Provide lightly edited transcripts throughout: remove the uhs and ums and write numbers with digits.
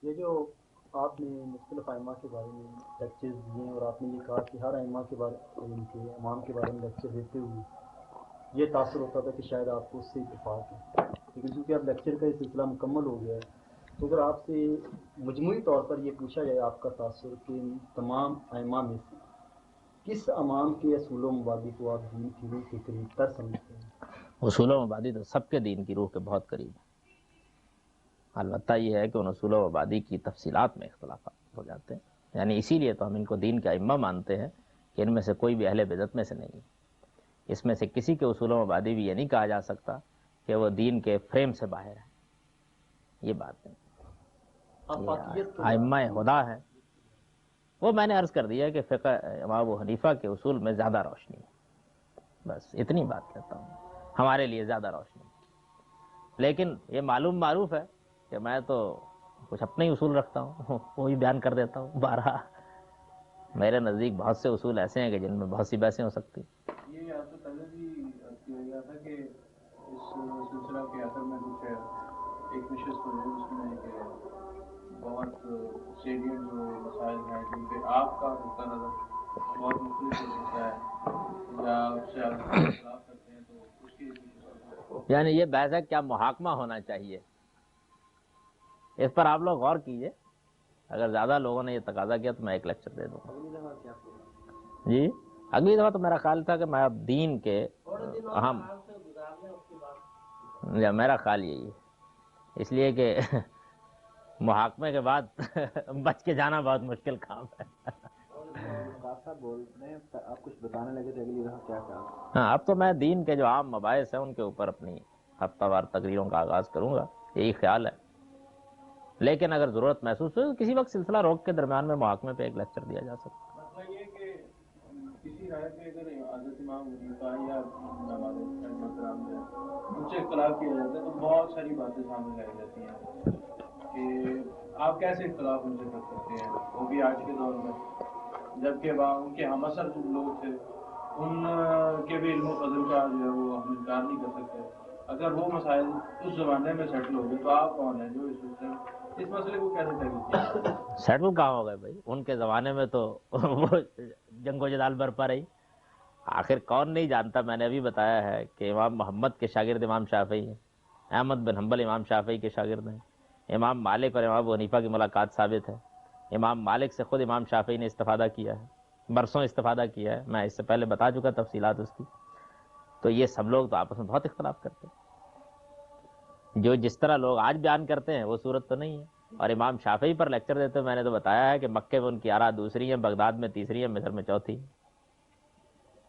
یہ جو آپ نے مختلف ائمہ کے بارے میں لیکچرز دیے ہیں، اور آپ نے یہ کہا کہ ہر ائمہ کے بارے ان کے امام کے بارے میں لیکچر دیتے ہوئے یہ تاثر ہوتا تھا کہ شاید آپ کو اس سے اتفاق ہے، لیکن چونکہ اب لیکچر کا یہ سلسلہ مکمل ہو گیا ہے، تو اگر آپ سے مجموعی طور پر یہ پوچھا جائے آپ کا تاثر کہ ان تمام ائمہ میں سے کس امام کے اصول و مبادی کو آپ دین کی روح کے قریب تر سمجھتے ہیں؟ اصول و مبادی تو سب کے دین کی روح کے بہت قریب ہے، البتہ یہ ہے کہ ان اصول و مبادی کی تفصیلات میں اختلافات ہو جاتے ہیں، یعنی اسی لیے تو ہم ان کو دین کے ائمہ مانتے ہیں کہ ان میں سے کوئی بھی اہل بدعت میں سے نہیں ہے۔ اس میں سے کسی کے اصول و مبادی بھی یہ نہیں کہا جا سکتا کہ وہ دین کے فریم سے باہر ہے، یہ بات نہیں۔ یہ آفاقیت کے ائمہ بعد ہدا ہیں، وہ میں نے عرض کر دیا کہ فقہ امام ابو حنیفہ کے اصول میں زیادہ روشنی ہے، بس اتنی بات کہتا ہوں، ہمارے لیے زیادہ روشنی ہے۔ لیکن یہ معروف ہے کہ میں تو کچھ اپنے ہی اصول رکھتا ہوں، وہ بھی بیان کر دیتا ہوں بارہا۔ میرے نزدیک بہت سے اصول ایسے ہیں کہ جن میں بہت سی بحثیں ہو سکتی۔ یہ آپ سے پہلے بھی کیا گیا تھا کہ اس سلسلہ کے آخر میں کچھ ایک نشست ہوئی اس میں کہ بہت سیلینٹ جو مسائل ہیں جن پہ آپ کا نقطہ نظر بہت مختلف ہو سکتا ہے یا اس سے آپ اختلاف کرتے ہیں، تو اس کی ایک نشست ہوئی۔ یعنی یہ بحث ہے کیا محاکمہ ہونا چاہیے، اس پر آپ لوگ غور کیجئے، اگر زیادہ لوگوں نے یہ تقاضا کیا تو میں ایک لیکچر دے دوں گا۔ اگلی دفعہ کیا ہوگا؟ جی اگلی دفعہ تو میرا خیال تھا کہ میں اب دین کے اہم، یا میرا خیال یہی ہے، اس لیے کہ محاکمے کے بعد بچ کے جانا بہت مشکل کام ہے۔ صاحب بول رہے ہیں آپ کچھ بتانے لگے تھے اگلی دفعہ کیا کہا؟ ہاں اب تو میں دین کے جو عام مباحث ہیں ان کے اوپر اپنی ہفتہ وار تقریروں کا آغاز کروں گا، یہی خیال ہے۔ لیکن اگر ضرورت محسوس ہو تو کسی وقت سلسلہ روک کے درمیان میں محاکمے پہ ایک لیکچر دیا جا سکتا ہے۔ مسئلہ یہ کہ کسی رائے پہ اگر حضرت امام حنیفہ یا ہمارے ائمہ کرام جو ہیں ان سے اختلاف کیا جاتا ہے تو بہت ساری باتیں سامنے لائی جاتی ہیں کہ آپ کیسے اختلاف ان سے کر سکتے ہیں، وہ بھی آج کے دور میں، جبکہ ان کے ہم اثر لوگ تھے، ان کے بھی علم و فضل کا جو ہے وہ ہم انکار نہیں کر سکتے۔ اگر وہ مسائل اس زمانے میں سیٹل ہو گئے تو آپ کون ہیں جو اس مسئلے کو کیسے ٹیکل کیا؟ سیٹل کہاں ہو گئے بھائی، ان کے زمانے میں تو وہ جنگ و جدال برپا رہی۔ آخر کون نہیں جانتا، میں نے ابھی بتایا ہے کہ امام محمد کے شاگرد امام شافعی ہیں، احمد بن حنبل امام شافعی کے شاگرد ہیں، امام مالک اور امام ابو حنیفہ کی ملاقات ثابت ہے، امام مالک سے خود امام شافعی نے استفادہ کیا ہے، برسوں استفادہ کیا ہے، میں اس سے پہلے بتا چکا تفصیلات اس کی۔ تو یہ سب لوگ تو آپس میں بہت اختلاف کرتے ہیں، جو جس طرح لوگ آج بیان کرتے ہیں وہ صورت تو نہیں ہے۔ اور امام شافعی پر لیکچر دیتے میں نے تو بتایا ہے کہ مکے میں ان کی آراء دوسری ہیں، بغداد میں تیسری ہیں، مصر میں چوتھی،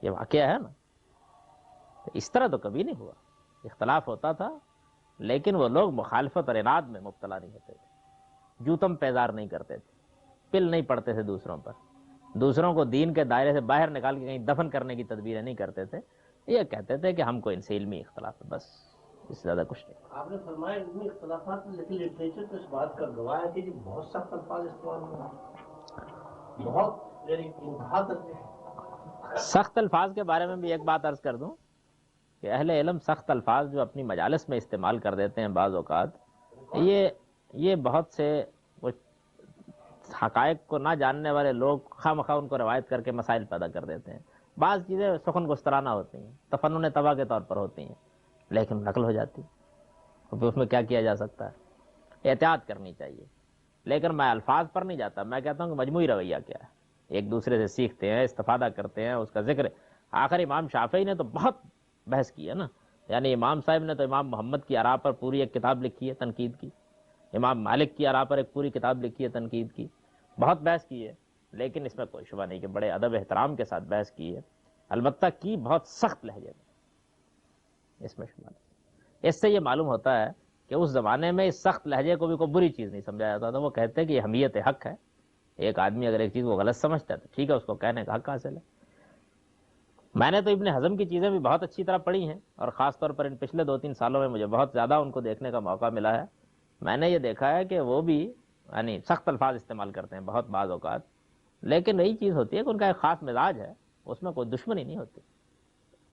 یہ واقعہ ہے نا۔ اس طرح تو کبھی نہیں ہوا، اختلاف ہوتا تھا لیکن وہ لوگ مخالفت اور اناد میں مبتلا نہیں ہوتے تھے، جوتم پیزار نہیں کرتے تھے، پل نہیں پڑتے تھے دوسروں پر، دوسروں کو دین کے دائرے سے باہر نکال کے کہیں دفن کرنے کی تدبیریں نہیں کرتے تھے، یہ کہتے تھے کہ ہم کو ان سے علمی اختلاف ہے، بس اس سے زیادہ کچھ نہیں۔ آپ نے فرمایا علمی اختلافات میں، لیکن لٹریچر تو اس بات کا گواہ ہے کہ بہت سخت الفاظ استعمال ہوئے، بہت یعنی منتہا تک میں۔ سخت الفاظ کے بارے میں بھی ایک بات عرض کر دوں کہ اہل علم سخت الفاظ جو اپنی مجالس میں استعمال کر دیتے ہیں بعض اوقات، یہ بہت سے حقائق کو نہ جاننے والے لوگ خواہ مخواہ ان کو روایت کر کے مسائل پیدا کر دیتے ہیں۔ بعض چیزیں سخن گسترانہ ہوتی ہیں، تفنن طبع کے طور پر ہوتی ہیں، لیکن نقل ہو جاتی ہے، اس میں کیا کیا جا سکتا ہے، احتیاط کرنی چاہیے۔ لیکن میں الفاظ پر نہیں جاتا، میں کہتا ہوں کہ مجموعی رویہ کیا ہے، ایک دوسرے سے سیکھتے ہیں، استفادہ کرتے ہیں، اس کا ذکر۔ آخر امام شافعی نے تو بہت بحث کی ہے نا، یعنی امام صاحب نے تو امام محمد کی آراء پر پوری ایک کتاب لکھی ہے تنقید کی، امام مالک کی آراء پر ایک پوری کتاب لکھی ہے تنقید کی، بہت بحث کی ہے، لیکن اس میں کوئی شبہ نہیں کہ بڑے ادب احترام کے ساتھ بحث کی ہے، البتہ کی بہت سخت لہجے میں، اس میں شبہ نہیں۔ اس سے یہ معلوم ہوتا ہے کہ اس زمانے میں اس سخت لہجے کو بھی کوئی بری چیز نہیں سمجھا جاتا تھا، وہ کہتے کہ یہ حمیت حق ہے، ایک آدمی اگر ایک چیز کو غلط سمجھتا ہے تو ٹھیک ہے، اس کو کہنے کا حق حاصل ہے۔ میں نے تو ابن حزم کی چیزیں بھی بہت اچھی طرح پڑھی ہیں، اور خاص طور پر ان پچھلے 2-3 سالوں میں مجھے بہت زیادہ ان کو دیکھنے کا موقع ملا ہے۔ میں نے یہ دیکھا ہے کہ وہ بھی یعنی سخت الفاظ استعمال کرتے ہیں بہت بعض اوقات، لیکن یہی چیز ہوتی ہے کہ ان کا ایک خاص مزاج ہے، اس میں کوئی دشمنی نہیں ہوتی۔